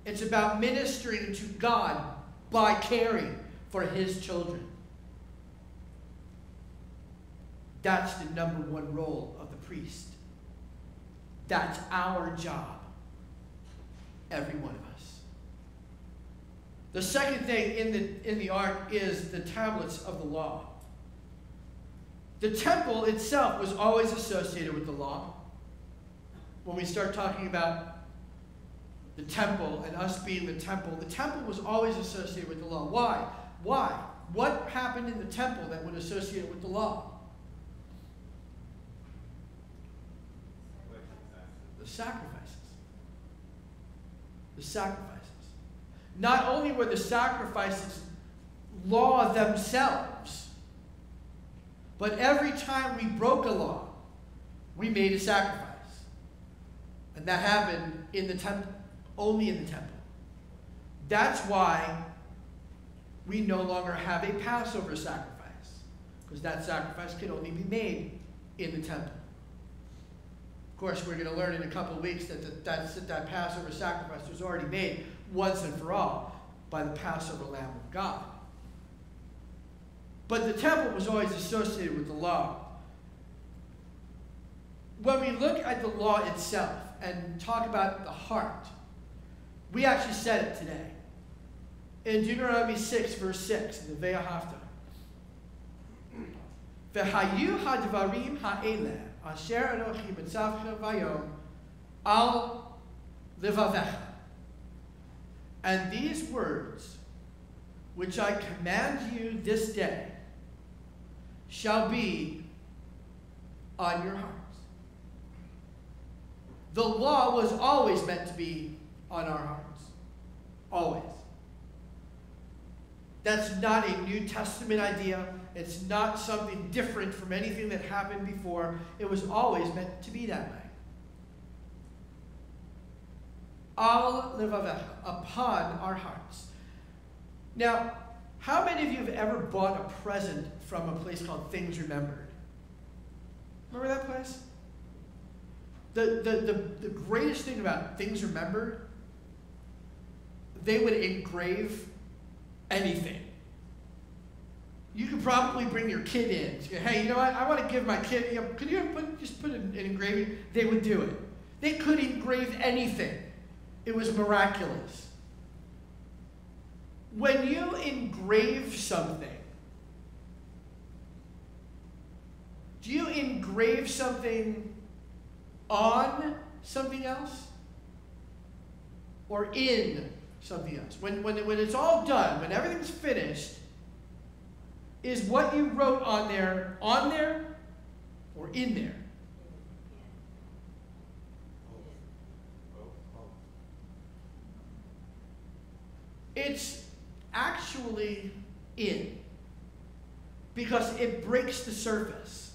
It's about ministering to God by caring for his children. That's the number one role of the priest. That's our job. Every one of us. The second thing in the ark is the tablets of the law. The temple itself was always associated with the law. When we start talking about the temple and us being the temple was always associated with the law. Why? Why? What happened in the temple that would associate with the law? The sacrifices. The sacrifices. Not only were the sacrifices law themselves, but every time we broke a law, we made a sacrifice. And that happened in the temple, only in the temple. That's why we no longer have a Passover sacrifice, because that sacrifice can only be made in the temple. Of course, we're going to learn in a couple of weeks that Passover sacrifice was already made once and for all by the Passover Lamb of God. But the temple was always associated with the law. When we look at the law itself and talk about the heart, we actually said it today. In Deuteronomy 6, verse 6, in the Vayachel-Pekudei. V'hayu hadvarim ha'eleh asher Anochi mitzavcha vayom al levavecha. And these words, which I command you this day, shall be on your hearts. The law was always meant to be on our hearts. Always. That's not a New Testament idea. It's not something different from anything that happened before. It was always meant to be that way. Al levavecha, upon our hearts. Now, how many of you have ever bought a present from a place called Things Remembered? Remember that place? The greatest thing about Things Remembered, they would engrave anything. You could probably bring your kid in. Say, hey, you know what? I want to give my kid, could you just put an engraving? They would do it. They could engrave anything. It was miraculous. When you engrave something, do you engrave something on something else or in something else? When it's all done, when everything's finished, is what you wrote on there or in there? It's actually in, because it breaks the surface.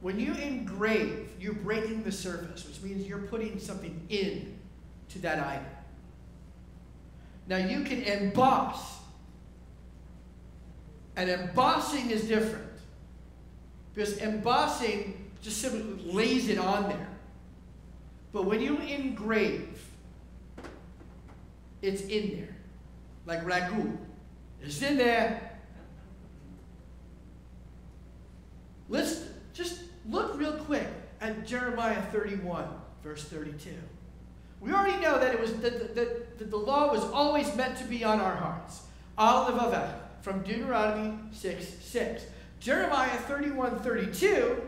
When you engrave, you're breaking the surface, which means you're putting something in to that item. Now you can emboss, and embossing is different, because embossing just simply lays it on there. But when you engrave, it's in there. Like ragu. It's in there. Let's just look real quick at Jeremiah 31, verse 32. We already know that it was that the law was always meant to be on our hearts. Al levavecha, from Deuteronomy 6:6. Jeremiah 31:32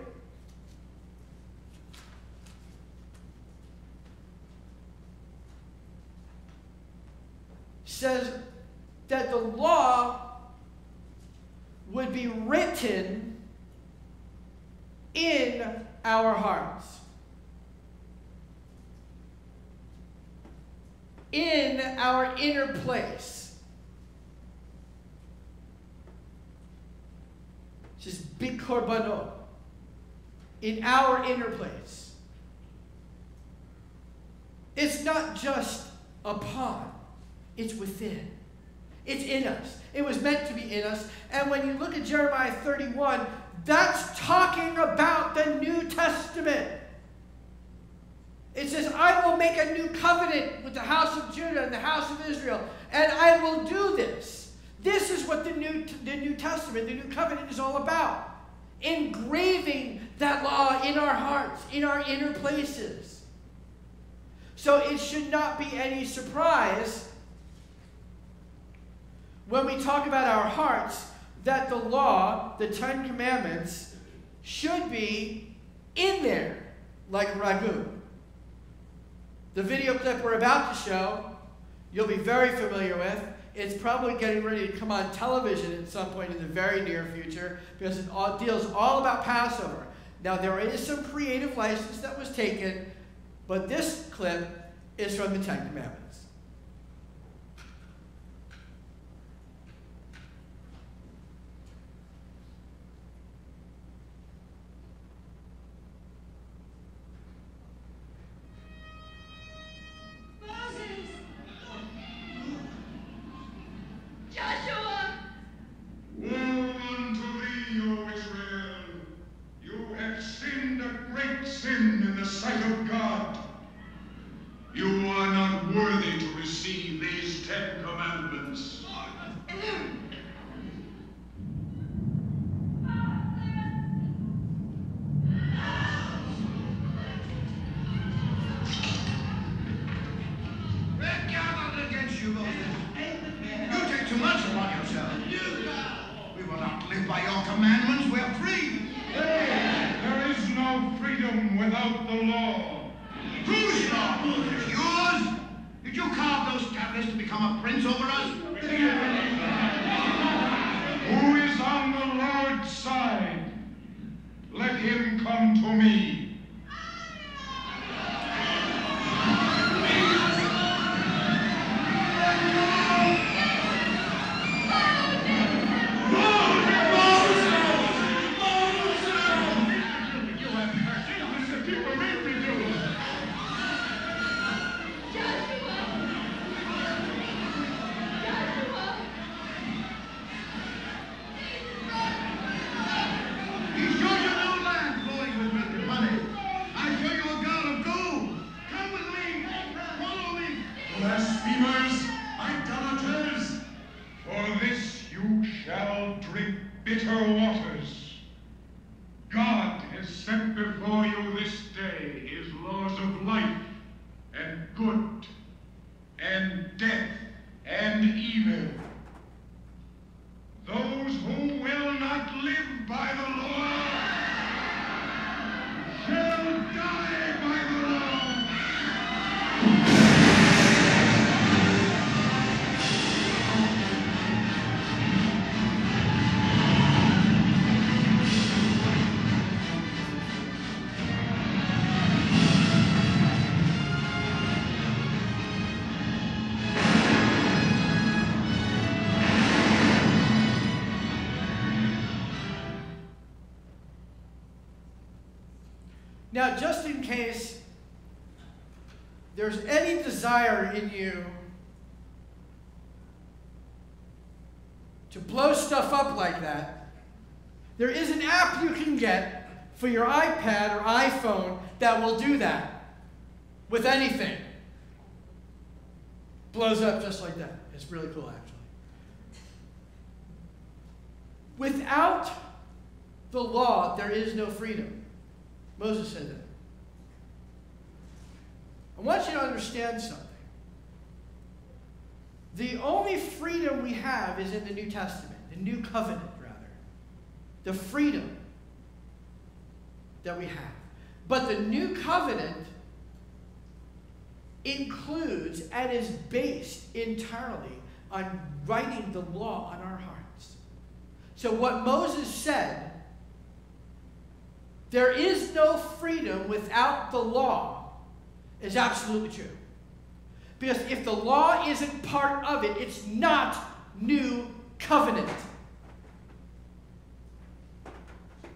says that the law would be written in our hearts. In our inner place. It's just big korbanot. In our inner place. It's not just upon. It's within. It's in us. It was meant to be in us. And when you look at Jeremiah 31, that's talking about the New Testament. It says, I will make a new covenant with the house of Judah and the house of Israel, and I will do this. This is what the New Testament, the New Covenant is all about. Engraving that law in our hearts, in our inner places. So it should not be any surprise when we talk about our hearts that the law, the 10 Commandments, should be in there like ragu. The video clip we're about to show, you'll be very familiar with. It's probably getting ready to come on television at some point in the very near future because it deals all about Passover. Now, there is some creative license that was taken, but this clip is from the 10 Commandments. Now, just in case there's any desire in you to blow stuff up like that, there is an app you can get for your iPad or iPhone that will do that with anything. Blows up just like that. It's really cool, actually. Without the law, there is no freedom. Moses said that. I want you to understand something. The only freedom we have is in the New Testament, the New Covenant, rather. The freedom that we have. But the New Covenant includes and is based entirely on writing the law on our hearts. So what Moses said, there is no freedom without the law, is absolutely true. Because if the law isn't part of it, it's not New Covenant.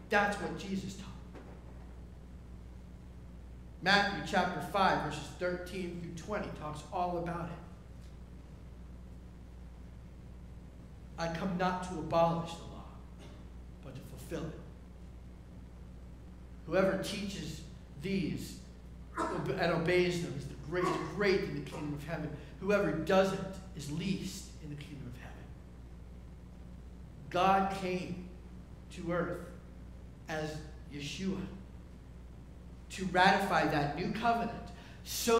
That's what Jesus taught. Matthew chapter 5, verses 13 through 20 talks all about it. I come not to abolish the law, but to fulfill it. Whoever teaches these and obeys them is great in the kingdom of heaven. Whoever doesn't is least in the kingdom of heaven. God came to earth as Yeshua to ratify that new covenant so